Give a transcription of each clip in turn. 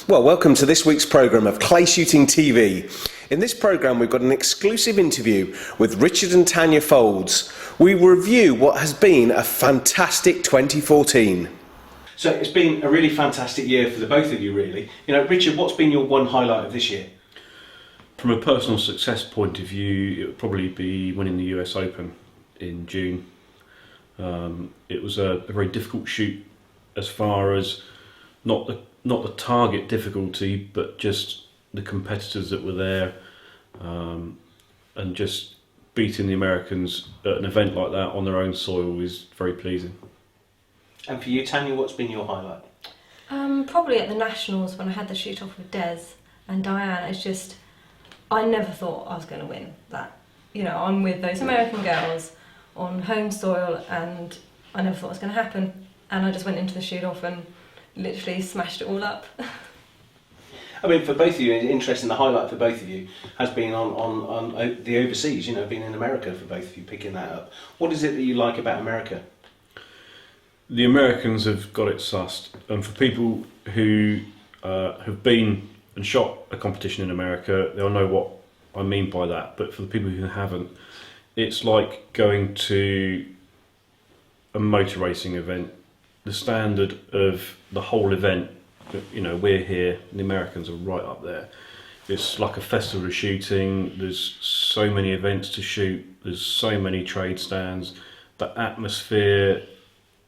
Well, welcome to this week's programme of Clay Shooting TV. In this programme we've got an exclusive interview with Richard and Tanya Faulds. We review what has been a fantastic 2014. So it's been a really fantastic year for the both of you, really. You know, Richard, what's been your one highlight of this year? From a personal success point of view, it would probably be winning the US Open in June. It was a very difficult shoot as far as not the target difficulty, but just the competitors that were there, and just beating the Americans at an event like that on their own soil is very pleasing. And for you, Tanya, what's been your highlight? Probably at the Nationals when I had the shoot off with Des and Diane. It's just, I never thought I was going to win that. You know, I'm with those American girls on home soil and I never thought it was going to happen. And I just went into the shoot off and literally smashed it all up. I mean, for both of you, it's interesting, the highlight for both of you has been on the overseas, you know, being in America for both of you, picking that up. What is it that you like about America? The Americans have got it sussed, and for people who have been and shot a competition in America, they'll know what I mean by that. But for the people who haven't, it's like going to a motor racing event. The standard of the whole event, you know, we're here, the Americans are right up there. It's like a festival of shooting. There's so many events to shoot. There's so many trade stands. The atmosphere,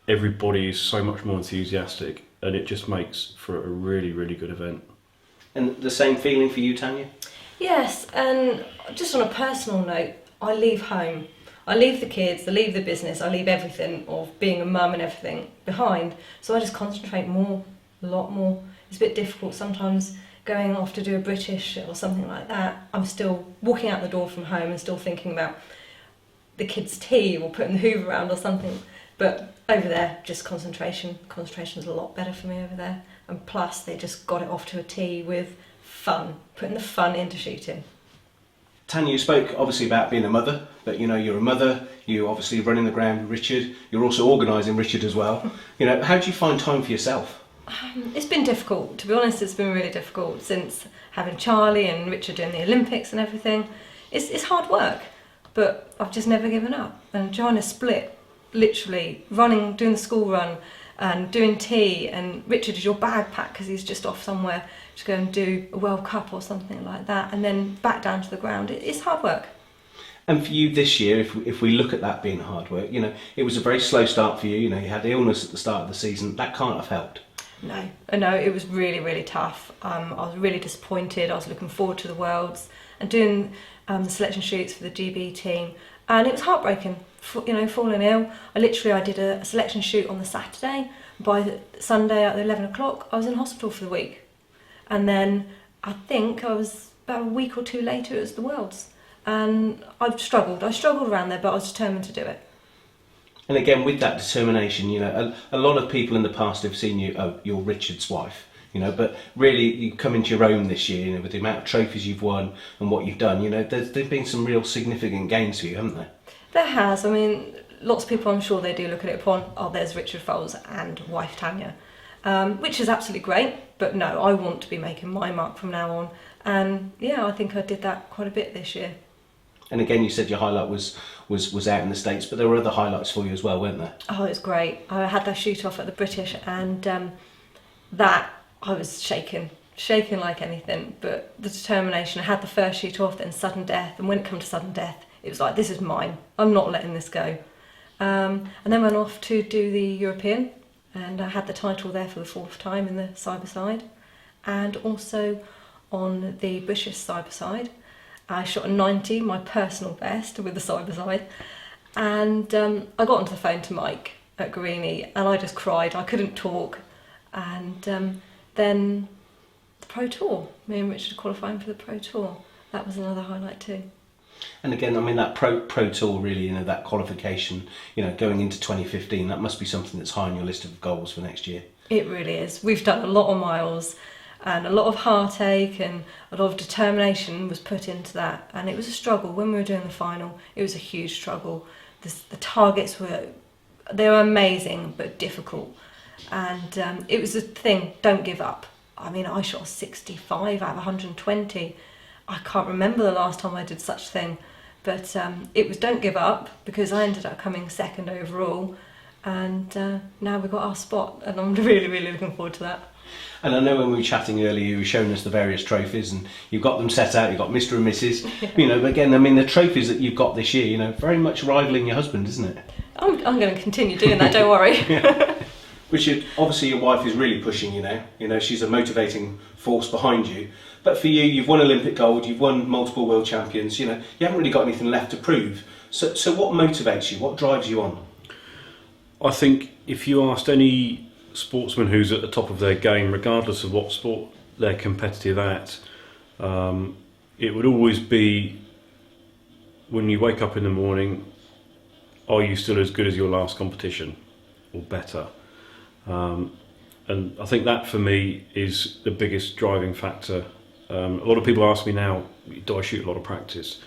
everybody is so much more enthusiastic, and it just makes for a really, really good event. And the same feeling for you, Tanya? Yes, and just on a personal note, I leave home. I leave the kids, I leave the business, I leave everything of being a mum and everything behind. So I just concentrate a lot more. It's a bit difficult sometimes going off to do a British or something like that. I'm still walking out the door from home and still thinking about the kids' tea or putting the hoover around or something. But over there, just concentration. Concentration's a lot better for me over there. And plus, they just got it off to a tee with fun, putting the fun into shooting. Tanya, you spoke obviously about being a mother, but you know, you're a mother, you're obviously running the ground with Richard, you're also organising Richard as well. You know, how do you find time for yourself? It's been difficult, to be honest. It's been really difficult since having Charlie and Richard doing the Olympics and everything. It's hard work, but I've just never given up. And trying to split, literally running, doing the school run and doing tea, and Richard is your bag pack because he's just off somewhere to go and do a World Cup or something like that, and then back down to the ground. It's hard work. And for you this year, if we look at that being hard work, you know, it was a very slow start for you. You know, you had illness at the start of the season. That can't have helped. No, it was really, really tough. I was really disappointed. I was looking forward to the Worlds and doing the selection shoots for the GB team, and it was heartbreaking. You know, falling ill. I did a selection shoot on the Saturday. By the Sunday at 11 o'clock, I was in hospital for the week. And then I think I was about a week or two later, it was the Worlds. And I struggled around there, but I was determined to do it. And again, with that determination, you know, a lot of people in the past have seen you, oh, you're Richard's wife, you know, but really you come into your own this year, you know, with the amount of trophies you've won and what you've done, you know, there's been some real significant gains for you, haven't there? There has. I mean, lots of people, I'm sure they do look at it upon, oh, there's Richard Faulds and wife Tanya, which is absolutely great. But no, I want to be making my mark from now on. And yeah, I think I did that quite a bit this year. And again, you said your highlight was out in the States, but there were other highlights for you as well, weren't there? Oh, it was great. I had that shoot off at the British, and that I was shaking like anything. But the determination, I had the first shoot off, then sudden death, and when it came to sudden death, it was like, this is mine. I'm not letting this go. And then went off to do the European, and I had the title there for the 4th time in the cyber-side, and also on the British cyber-side. I shot a 90, my personal best, with the cyber-side, and I got onto the phone to Mike at Guarini, and I just cried. I couldn't talk. And then the Pro Tour, me and Richard qualifying for the Pro Tour, that was another highlight too. And again, I mean, that Pro Tour, really, you know, that qualification, you know, going into 2015, that must be something that's high on your list of goals for next year. It really is. We've done a lot of miles, and a lot of heartache and a lot of determination was put into that. And it was a struggle. When we were doing the final, it was a huge struggle. The targets were amazing, but difficult. And it was a thing, don't give up. I mean, I shot 65 out of 120. I can't remember the last time I did such a thing, but it was don't give up, because I ended up coming second overall, and now we've got our spot, and I'm really, really looking forward to that. And I know when we were chatting earlier, you were showing us the various trophies, and you've got them set out. You've got Mr. and Mrs. You know, but again, I mean, the trophies that you've got this year, you know, very much rivaling your husband, isn't it? I'm going to continue doing that. Don't worry. Richard, obviously your wife is really pushing you now. You know, she's a motivating force behind you. But for you, you've won Olympic gold, you've won multiple world champions. You know, you haven't really got anything left to prove. So what motivates you? What drives you on? I think if you asked any sportsman who's at the top of their game, regardless of what sport they're competitive at, it would always be, when you wake up in the morning, are you still as good as your last competition or better? And I think that for me is the biggest driving factor. A lot of people ask me now, do I shoot a lot of practice?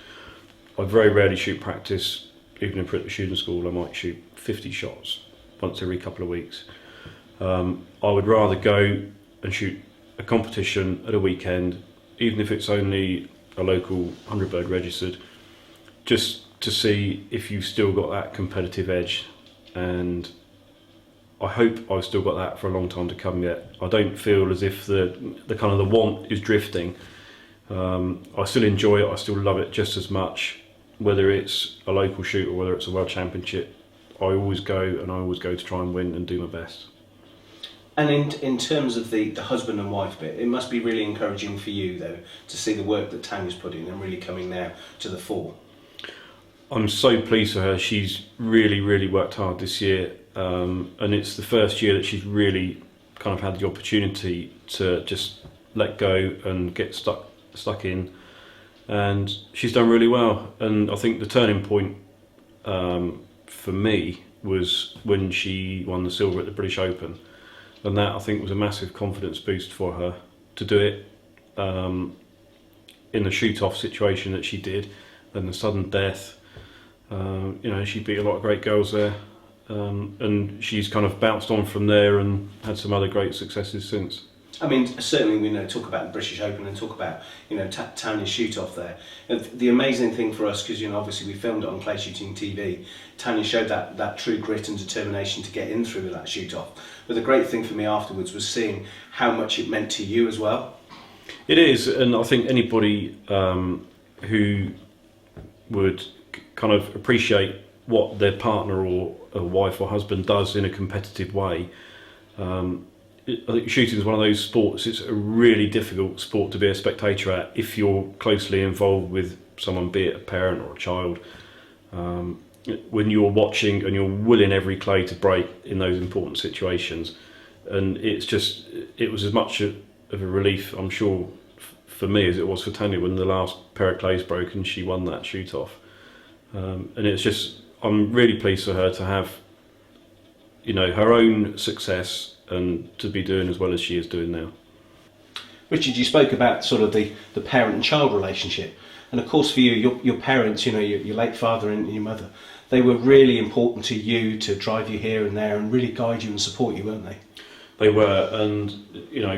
I very rarely shoot practice. Even in the shooting school, I might shoot 50 shots once every couple of weeks. I would rather go and shoot a competition at a weekend, even if it's only a local 100 bird registered, just to see if you've still got that competitive edge. And I hope I've still got that for a long time to come yet. I don't feel as if the kind of the want is drifting. I still enjoy it, I still love it just as much, whether it's a local shoot or whether it's a world championship. I always go, and I always go to try and win and do my best. And in terms of the husband and wife bit, it must be really encouraging for you, though, to see the work that Tanya's put in and really coming now to the fore. I'm so pleased for her. She's really, really worked hard this year, and it's the first year that she's really kind of had the opportunity to just let go and get stuck in, and she's done really well. And I think the turning point for me was when she won the silver at the British Open. And that, I think, was a massive confidence boost for her to do it in the shoot-off situation that she did, and the sudden death. You know, she beat a lot of great girls there, and she's kind of bounced on from there and had some other great successes since. I mean, certainly we talk about the British Open and talk about, Tanya's shoot-off there. And the amazing thing for us, because, obviously we filmed it on Clay Shooting TV, Tanya showed that true grit and determination to get in through with that shoot-off. But the great thing for me afterwards was seeing how much it meant to you as well. It is, and I think anybody who would kind of appreciate what their partner or a wife or husband does in a competitive way, I think shooting is one of those sports. It's a really difficult sport to be a spectator at if you're closely involved with someone, be it a parent or a child. When you're watching and you're willing every clay to break in those important situations, and it was as much of a relief, I'm sure, for me as it was for Tanya when the last pair of clays broke and she won that shoot off. And it's just, I'm really pleased for her to have, her own success and to be doing as well as she is doing now. Richard, you spoke about sort of the parent and child relationship, and of course for you, your parents, your late father and your mother, they were really important to you to drive you here and there and really guide you and support you, weren't they? They were, and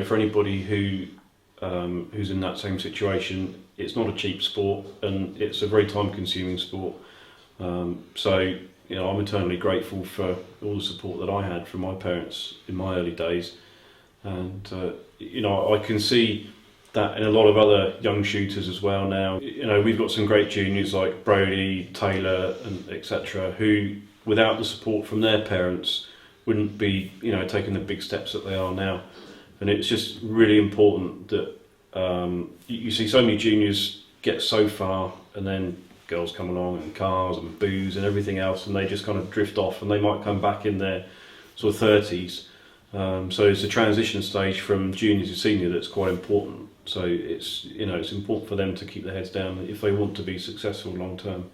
for anybody who's in that same situation, it's not a cheap sport and it's a very time-consuming sport. So I'm eternally grateful for all the support that I had from my parents in my early days, and I can see that in a lot of other young shooters as well now. We've got some great juniors like Brody, Taylor, and etc. who, without the support from their parents, wouldn't be taking the big steps that they are now. And it's just really important that you see so many juniors get so far, and then girls come along and cars and booze and everything else, and they just kind of drift off, and they might come back in their sort of 30s. So it's a transition stage from junior to senior that's quite important. So it's it's important for them to keep their heads down if they want to be successful long term.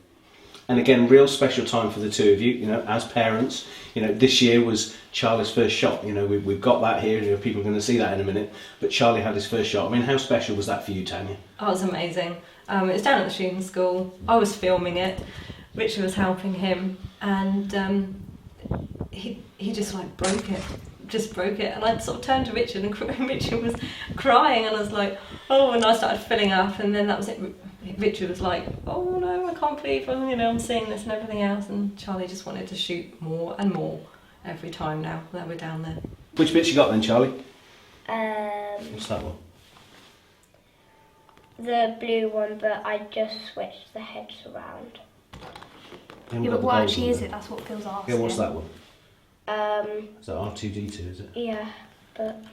And again, real special time for the two of you. As parents, this year was Charlie's first shot. We've got that here. People are going to see that in a minute. But Charlie had his first shot. I mean, how special was that for you, Tanya? Oh, it was amazing. It was down at the shooting school. I was filming it. Richard was helping him, and he just broke it. just broke it. And I sort of turned to Richard, and Richard was crying, and I was like, oh, and I started filling up, and then that was it. Richard was like, oh no, I can't believe I'm seeing this and everything else, and Charlie just wanted to shoot more and more every time now that we're down there. Which bits you got then, Charlie? What's that one? The blue one, but I just switched the heads around. Yeah, but what actually is it? That's what Phil's asking. Yeah, what's that one? Is that R2D2, is it? Yeah, but...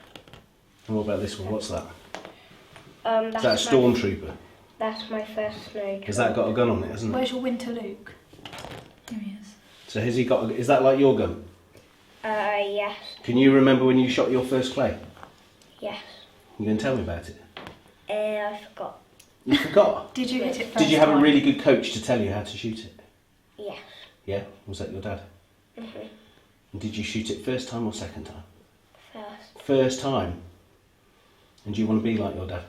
And what about this one? What's that? That's Is that a stormtrooper? That's my first snowdrop. Has that got a gun on it, hasn't it? Where's your Winter Luke? Here he is. So has he got... Is that like your gun? Yes. Can you remember when you shot your first clay? Yes. You going to tell me about it? I forgot. You forgot? Did you hit it first Did you have a time? really good coach to tell you how to shoot it? Yes. Yeah? Was that your dad? Mhm. And did you shoot it first time or second time? First. First time. And do you want to be like your dad?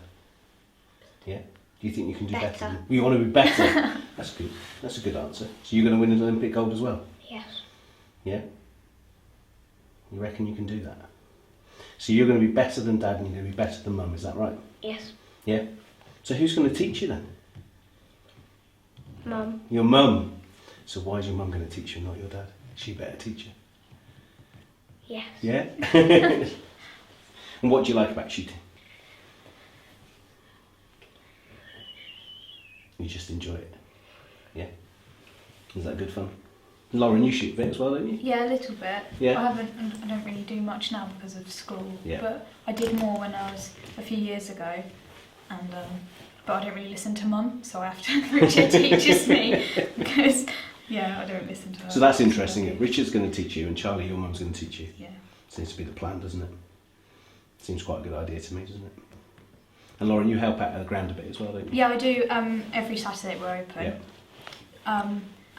Yeah? Do you think you can do better? Better. You want to be better? That's good. That's a good answer. So you're going to win an Olympic gold as well? Yes. Yeah? You reckon you can do that? So you're going to be better than dad and you're going to be better than mum, is that right? Yes. Yeah? So who's going to teach you then? Mum. Your mum. So why is your mum going to teach you, not your dad? She better teach you. Yes. Yeah? And what do you like about shooting? You just enjoy it. Yeah? Is that good fun? Lauren, you shoot a bit as well, don't you? Yeah, a little bit. Yeah. I don't really do much now because of school. Yeah. But I did more when I was a few years ago, and but I don't really listen to Mum, so I have to. Richard teaches me because I don't listen to her. So that's interesting. Richard's going to teach you and Charlie, your mum's going to teach you. Yeah. Seems to be the plan, doesn't it? Seems quite a good idea to me, doesn't it? And Lauren, you help out at the ground a bit as well, don't you? Yeah, I do. Every Saturday we're open. Yeah.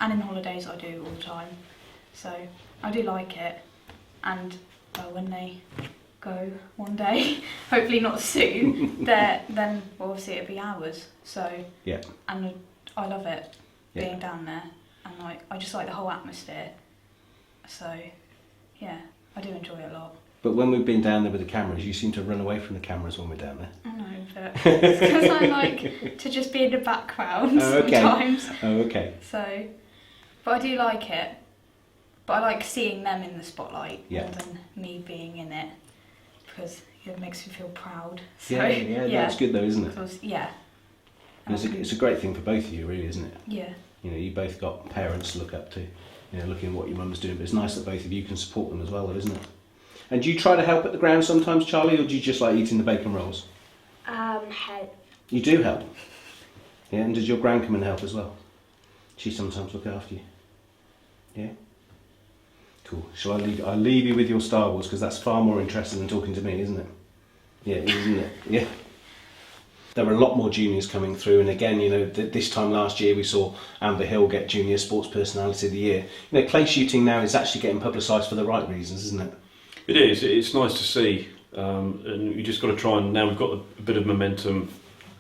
And in holidays I do all the time. So I do like it. And when they go one day, hopefully not soon, then obviously it'll be hours. So Yeah. and I love it Yeah. being down there, and I just like the whole atmosphere. So yeah, I do enjoy it a lot. But when we've been down there with the cameras, you seem to run away from the cameras when we're down there. I know, but it's because I like to just be in the background Oh, okay. sometimes. Oh, okay. So, but I do like it. But I like seeing them in the spotlight Yeah. more than me being in it, because it makes me feel proud. So, Yeah, that's good though, isn't it? Because, yeah. And it's a great thing for both of you, really, isn't it? Yeah. You know, you both got parents to look up to, looking at what your mum's doing, but it's nice that both of you can support them as well, though, isn't it? And do you try to help at the ground sometimes, Charlie, or do you just like eating the bacon rolls? Help. You do help? Yeah, and does your gran come and help as well? She sometimes look after you? Yeah? Cool. Shall I'll leave you with your Star Wars, because that's far more interesting than talking to me, isn't it? Yeah, isn't it? Yeah. There were a lot more juniors coming through, and again, this time last year we saw Amber Hill get Junior Sports Personality of the Year. Clay shooting now is actually getting publicised for the right reasons, isn't it? It is. It's nice to see, and you just got to try and now we've got a bit of momentum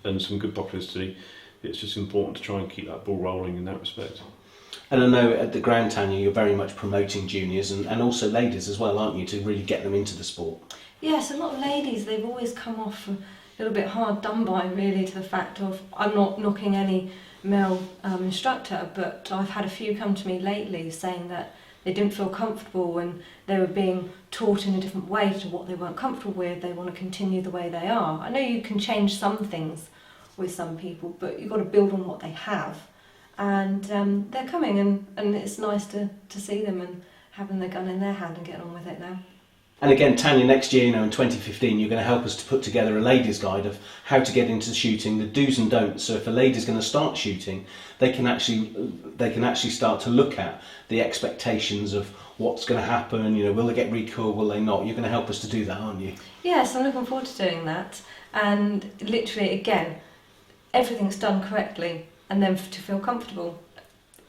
and some good publicity. It's just important to try and keep that ball rolling in that respect. And I know at the ground, Tanya, you're very much promoting juniors and also ladies as well, aren't you, to really get them into the sport? Yes, a lot of ladies, they've always come off a little bit hard done by, really, to the fact of, I'm not knocking any male instructor, but I've had a few come to me lately saying that they didn't feel comfortable when they were being taught in a different way to what they weren't comfortable with. They want to continue the way they are. I know you can change some things with some people, but you've got to build on what they have. And they're coming, and it's nice to see them and having their gun in their hand and getting on with it now. And again, Tanya, next year, in 2015, you're going to help us to put together a ladies' guide of how to get into shooting, the do's and don'ts. So if a lady's going to start shooting, they can actually start to look at the expectations of what's going to happen. Will they get recoil? Will they not? You're going to help us to do that, aren't you? Yes, I'm looking forward to doing that. And literally, again, everything's done correctly, and then to feel comfortable.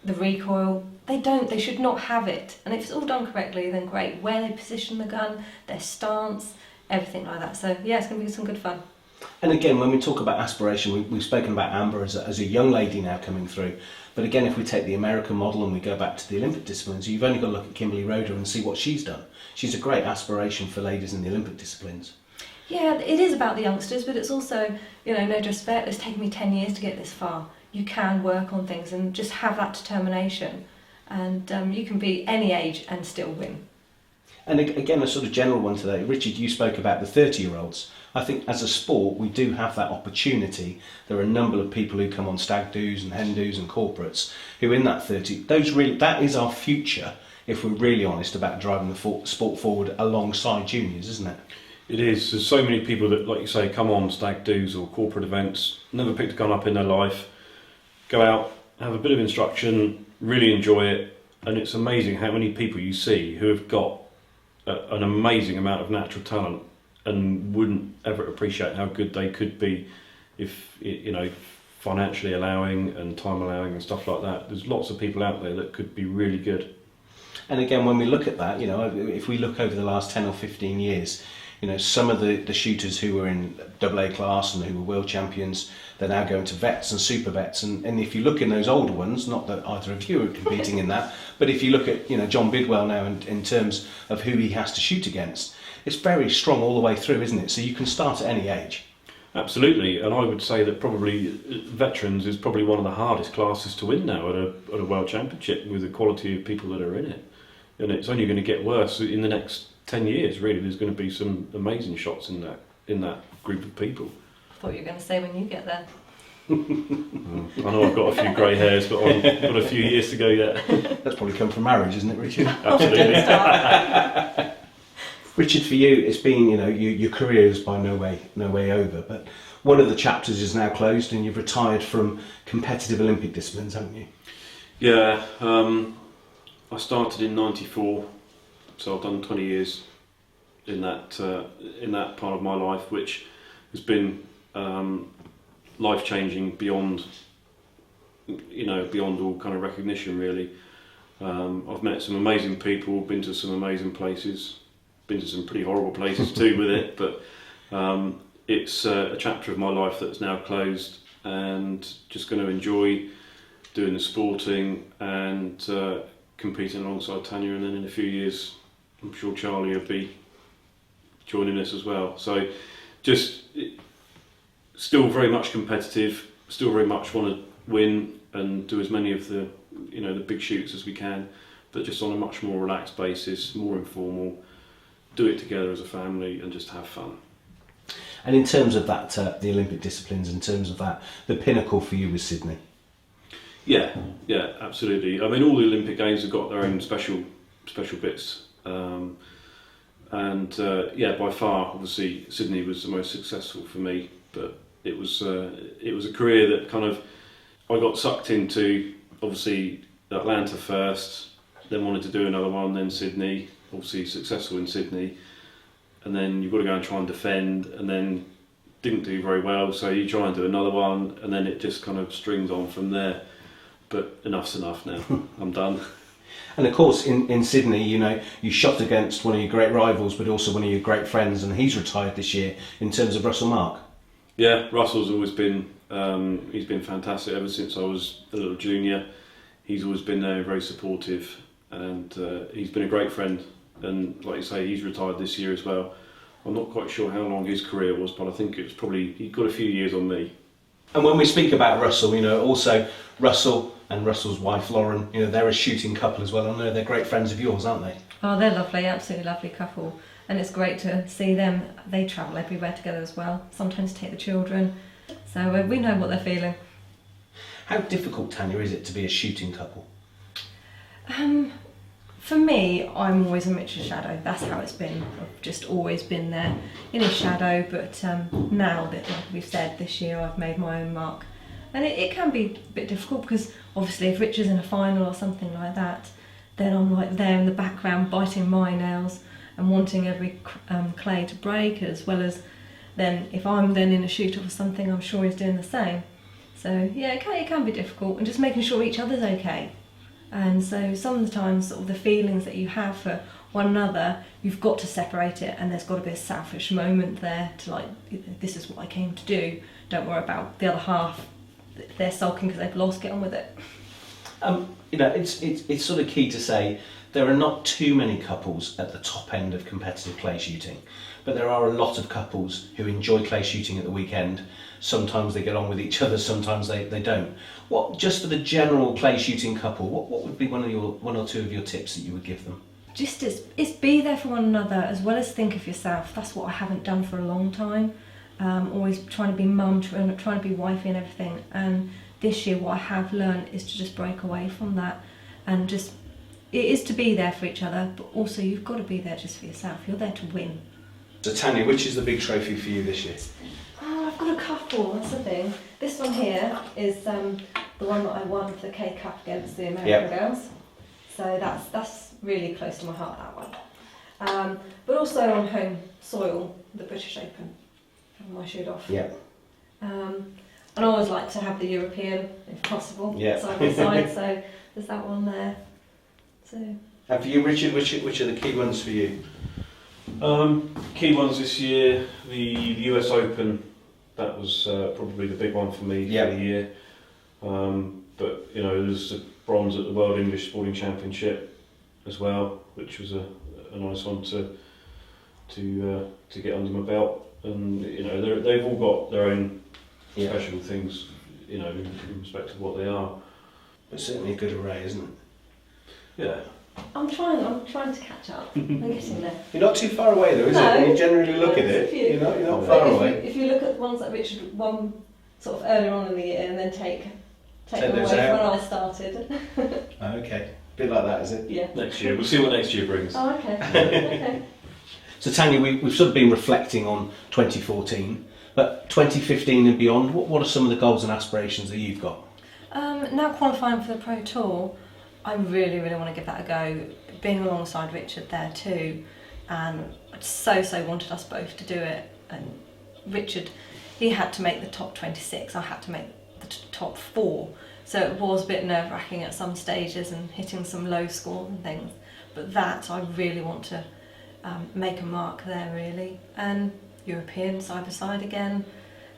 The recoil, they should not have it. And if it's all done correctly, then great. Where they position the gun, their stance, everything like that. So yeah, it's going to be some good fun. And again, when we talk about aspiration, we've spoken about Amber as a young lady now coming through. But again, if we take the American model and we go back to the Olympic disciplines, you've only got to look at Kimberly Roeder and see what she's done. She's a great aspiration for ladies in the Olympic disciplines. Yeah, it is about the youngsters, but it's also, no disrespect, it's taken me 10 years to get this far. You can work on things and just have that determination, and you can be any age and still win. And again, a sort of general one today. Richard, you spoke about the 30-year-olds. I think as a sport, we do have that opportunity. There are a number of people who come on stag do's and hen do's and corporates who in that 30, that is our future, if we're really honest about driving the sport forward alongside juniors, isn't it? It is. There's so many people that, like you say, come on stag do's or corporate events, never picked a gun up in their life, go out, have a bit of instruction, really enjoy it, and it's amazing how many people you see who have got an amazing amount of natural talent and wouldn't ever appreciate how good they could be if, financially allowing and time allowing and stuff like that. There's lots of people out there that could be really good. And again, when we look at that, if we look over the last 10 or 15 years, some of the shooters who were in AA class and who were world champions, they're now going to vets and super vets. And if you look in those older ones, not that either of you are competing in that, but if you look at, John Bidwell now in terms of who he has to shoot against, it's very strong all the way through, isn't it? So you can start at any age. Absolutely, and I would say that probably veterans is probably one of the hardest classes to win now at a world championship with the quality of people that are in it. And it's only going to get worse in the next 10 years, really. There's going to be some amazing shots in that group of people. I thought you were going to say when you get there. I know I've got a few grey hairs, but I've got a few years to go yet. That's probably come from marriage, isn't it, Richard? Absolutely. Richard, for you, it's been, your career is by no way over, but one of the chapters is now closed and you've retired from competitive Olympic disciplines, haven't you? Yeah, I started in '94, so I've done 20 years in that part of my life, which has been life-changing beyond all kind of recognition, really. I've met some amazing people, been to some amazing places, been to some pretty horrible places too with it, but it's a chapter of my life that's now closed, and just going to enjoy doing the sporting and competing alongside Tanya, and then in a few years I'm sure Charlie will be joining us as well. So just still very much competitive, still very much want to win and do as many of the the big shoots as we can, but just on a much more relaxed basis, more informal, do it together as a family and just have fun. And in terms of that, the Olympic disciplines, in terms of that, the pinnacle for you was Sydney? Yeah, absolutely. I mean, all the Olympic Games have got their own special bits, and by far, obviously, Sydney was the most successful for me. But it was a career that kind of I got sucked into. Obviously, Atlanta first, then wanted to do another one, then Sydney. Obviously, successful in Sydney, and then you've got to go and try and defend, and then didn't do very well, so you try and do another one, and then it just kind of strings on from there. But enough's enough now. I'm done. And of course, in Sydney, you shot against one of your great rivals, but also one of your great friends, and he's retired this year. In terms of Russell Mark. Yeah, Russell's always been. He's been fantastic ever since I was a little junior. He's always been there, very supportive, and he's been a great friend. And like you say, he's retired this year as well. I'm not quite sure how long his career was, but I think it was probably he got a few years on me. And when we speak about Russell, also Russell and Russell's wife Lauren, they're a shooting couple as well. I know they're great friends of yours, aren't they? Oh, they're lovely, absolutely lovely couple. And it's great to see them. They travel everywhere together as well, sometimes take the children. So we know what they're feeling. How difficult, Tanya, is it to be a shooting couple? For me, I'm always a Mitch's shadow. That's how it's been. I've just always been there in his shadow. But now that, like we've said, this year I've made my own mark. And it can be a bit difficult because obviously if Richard's in a final or something like that, then I'm like there in the background biting my nails and wanting every clay to break, as well as then if I'm then in a shoot-off or something, I'm sure he's doing the same. So yeah, it can be difficult, and just making sure each other's okay. And so some of the times, sort of the feelings that you have for one another, you've got to separate it, and there's got to be a selfish moment there to like, this is what I came to do. Don't worry about the other half. If they're sulking because they've lost, get on with it. It's sort of key to say there are not too many couples at the top end of competitive clay shooting, but there are a lot of couples who enjoy clay shooting at the weekend. Sometimes they get on with each other, sometimes they don't. What, just for the general clay shooting couple, what would be one or two of your tips that you would give them? Just is be there for one another as well as think of yourself. That's what I haven't done for a long time. Always trying to be mum, trying to be wifey and everything. And this year what I have learned is to just break away from that, and just, it is to be there for each other, but also you've got to be there just for yourself. You're there to win. So Tanya, which is the big trophy for you this year? Oh, I've got a couple, that's the thing. This one here is the one that I won for the K Cup against the American girls. So that's really close to my heart, that one. But also on home soil, the British Open, having my shoot off. Yeah. And I always like to have the European, if possible, side by side, so there's that one there. So. And for you, Richard, which are the key ones for you? Key ones this year, the US Open, that was probably the big one for me for the year. But you know, there's the bronze at the World English Sporting Championship as well, which was a nice one to get under my belt. And you know, they've all got their own special things, you know, in respect of what they are. But certainly a good array, isn't it? Yeah. I'm trying to catch up. I'm getting there. You're not too far away though, is it? When you generally look at it, you're not far away. If you look at the ones that Richard won sort of earlier on in the year and then take them away those from when out. I started. Okay, a bit like that, is it? Yeah. Next year, we'll see what next year brings. Oh, okay. Okay. So Tanya, we've sort of been reflecting on 2014, but 2015 and beyond, what are some of the goals and aspirations that you've got? Now qualifying for the Pro Tour, I really want to give that a go. Being alongside Richard there too, and I so wanted us both to do it. And Richard, he had to make the top 26. I had to make the top 4. So it was a bit nerve-wracking at some stages and hitting some low scores and things. But that I really want to make a mark there really, and European side by side again.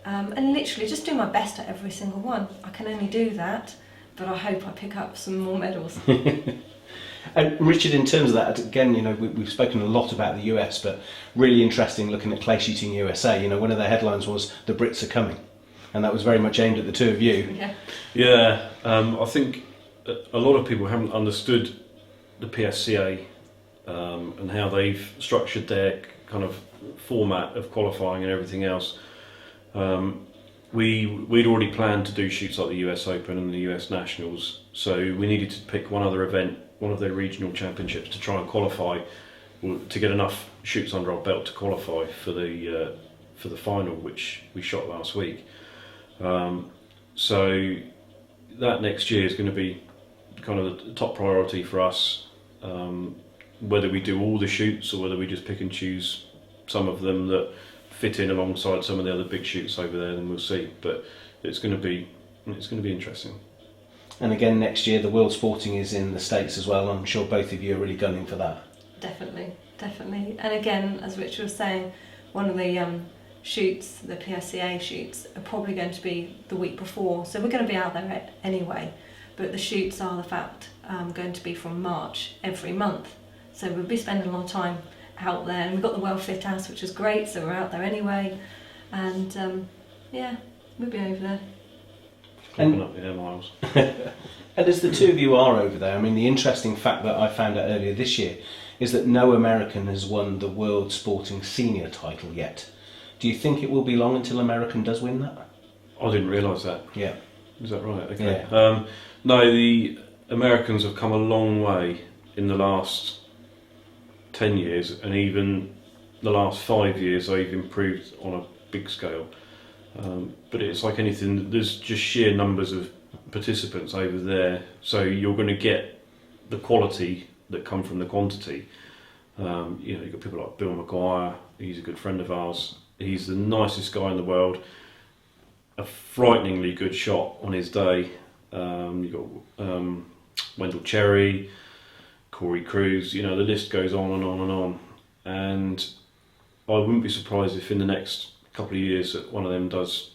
And literally just do my best at every single one. I can only do that, but I hope I pick up some more medals. And Richard, in terms of that, again, you know, we've spoken a lot about the US, but really interesting looking at Clay Shooting USA. You know, one of the headlines was "The Brits are coming," and that was very much aimed at the two of you. Yeah. I think a lot of people haven't understood the PSCA and how they've structured their kind of format of qualifying and everything else. We'd already planned to do shoots like the US Open and the US Nationals, so we needed to pick one other event, one of their regional championships, to try and qualify, to get enough shoots under our belt to qualify for the final, which we shot last week. So that next year is going to be kind of the top priority for us. Whether we do all the shoots or whether we just pick and choose some of them that fit in alongside some of the other big shoots over there, then we'll see. But it's going to be interesting. And again, next year the World Sporting is in the States as well. I'm sure both of you are really gunning for that. Definitely. And again, as Richard was saying, one of the shoots, the PSCA shoots, are probably going to be the week before. So we're going to be out there anyway. But the shoots are going to be from March every month. So we'll be spending a lot of time out there, and we've got the Well Fit House, which is great, so we're out there anyway, and we'll be over there. Clocking up the air miles. And as the two of you are over there, I mean, the interesting fact that I found out earlier this year is that no American has won the World Sporting Senior title yet. Do you think it will be long until American does win that? I didn't realise that. Yeah. Is that right? Okay. Yeah. No, the Americans have come a long way in the last 10 years, and even the last 5 years they've improved on a big scale. But it's like anything, there's just sheer numbers of participants over there, so you're going to get the quality that come from the quantity. You know, you've got people like Bill Maguire, he's a good friend of ours, he's the nicest guy in the world, a frighteningly good shot on his day. You've got Wendell Cherry, Corey Cruz, you know, the list goes on and on and on. And I wouldn't be surprised if in the next couple of years that one of them does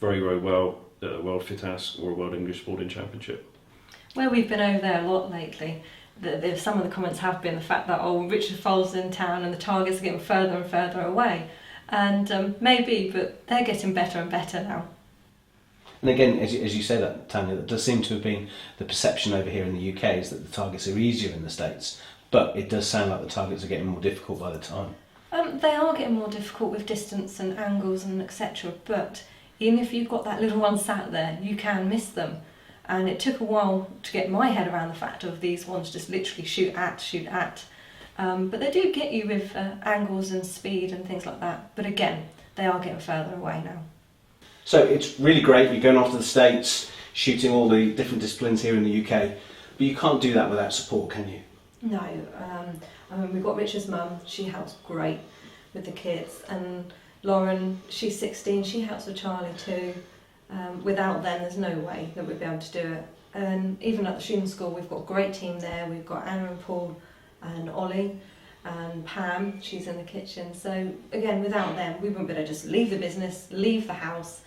very, very well at a World Fit Ask or a World English Sporting Championship. Where we've been over there a lot lately, some of the comments have been the fact that, oh, Richard Faulds in town and the targets are getting further and further away. And maybe, but they're getting better and better now. And again, as you say that, Tanya, that does seem to have been the perception over here in the UK, is that the targets are easier in the States, but it does sound like the targets are getting more difficult by the time. They are getting more difficult with distance and angles and etc. But even if you've got that little one sat there, you can miss them. And it took a while to get my head around the fact of these ones just literally shoot at. But they do get you with angles and speed and things like that. But again, they are getting further away now. So it's really great, you're going off to the States, shooting all the different disciplines here in the UK, but you can't do that without support, can you? No, I mean, we've got Richard's mum, she helps great with the kids, and Lauren, she's 16, she helps with Charlie too. Without them, there's no way that we'd be able to do it. And even at the shooting school, we've got a great team there. We've got Anna and Paul and Ollie and Pam, she's in the kitchen. So again, without them, we wouldn't be able to just leave the business, leave the house,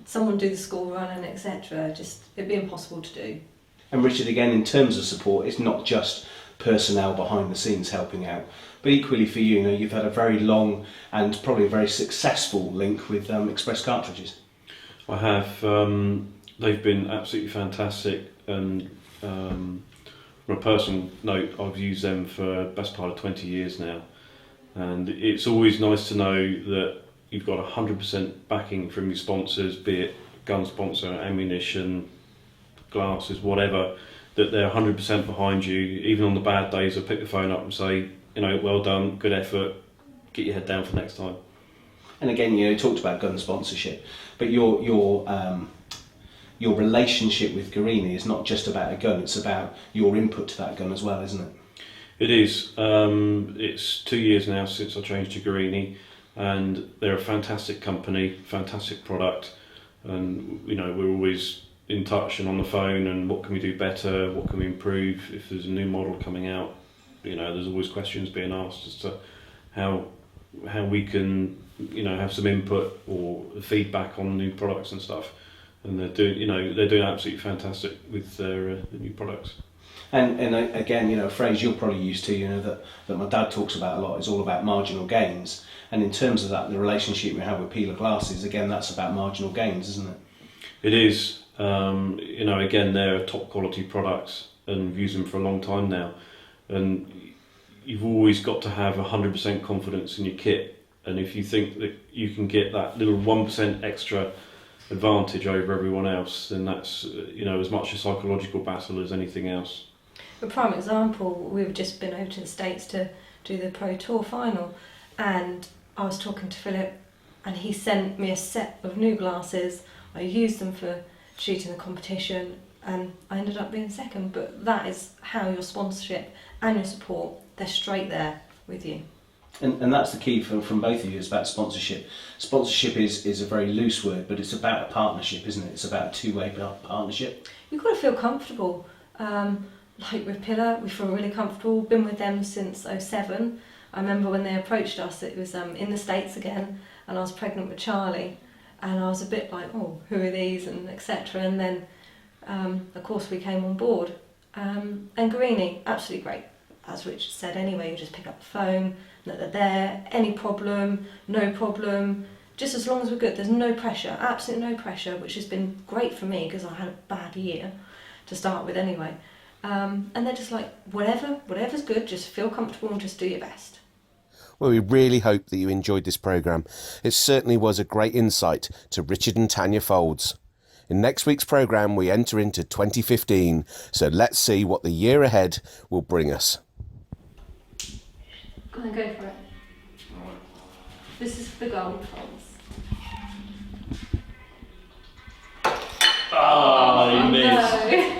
someone do the school run and etc. Just, it'd be impossible to do. And Richard, again, in terms of support, it's not just personnel behind the scenes helping out, but equally for you, you've had a very long and probably a very successful link with Express Cartridges. I have. They've been absolutely fantastic, and from a personal note, I've used them for the best part of 20 years now, and it's always nice to know that you've got 100% backing from your sponsors, be it gun sponsor, ammunition, glasses, whatever, that they're 100% behind you. Even on the bad days, they'll pick the phone up and say, well done, good effort, get your head down for next time. And again, you talked about gun sponsorship, but your relationship with Guarini is not just about a gun; it's about your input to that gun as well, isn't it? It is. It's 2 years now since I changed to Guarini, and they're a fantastic company, fantastic product, and we're always in touch and on the phone. And what can we do better? What can we improve? If there's a new model coming out, there's always questions being asked as to how we can have some input or feedback on new products and stuff, and they're doing absolutely fantastic with their new products. And again, a phrase you're probably used to, that my dad talks about a lot, is all about marginal gains. And in terms of that, the relationship we have with Peeler Glasses, again, that's about marginal gains, isn't it? It is. Again, they're top quality products, and we've used them for a long time now, and you've always got to have 100% confidence in your kit. And if you think that you can get that little 1% extra advantage over everyone else, then that's as much a psychological battle as anything else. A prime example, we've just been over to the States to do the Pro Tour final, and I was talking to Philip, and he sent me a set of new glasses. I used them for shooting the competition, and I ended up being second. But that is how your sponsorship and your support, they're straight there with you. And that's the key from both of you, is about sponsorship. Sponsorship is a very loose word, but it's about a partnership, isn't it? It's about a two-way partnership. You've got to feel comfortable. Like with Pillar, we feel really comfortable. Been with them since 2007. I remember when they approached us, it was in the States again, and I was pregnant with Charlie, and I was a bit like, oh, who are these, and etc. And then, of course, we came on board. And Guarini, absolutely great. As Richard said anyway, you just pick up the phone, that they're there, any problem, no problem, just as long as we're good. There's no pressure, absolutely no pressure, which has been great for me because I had a bad year to start with anyway. And they're just like, whatever's good, just feel comfortable and just do your best. Well, we really hope that you enjoyed this programme. It certainly was a great insight to Richard and Tanya Faulds. In next week's programme, we enter into 2015, so let's see what the year ahead will bring us. Go on, go for it. This is for the gold ones. You missed. No.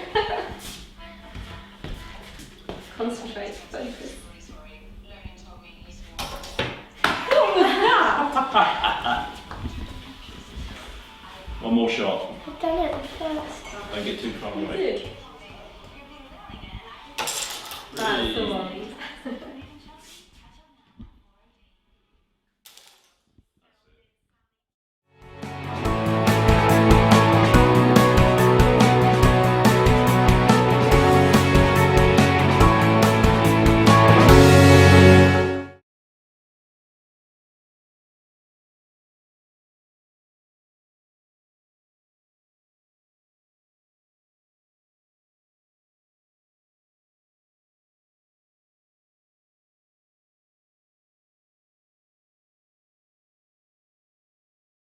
Concentrate, focus. What was that? One more shot. I've done it the first time. Don't get too far You away. did. That's the one.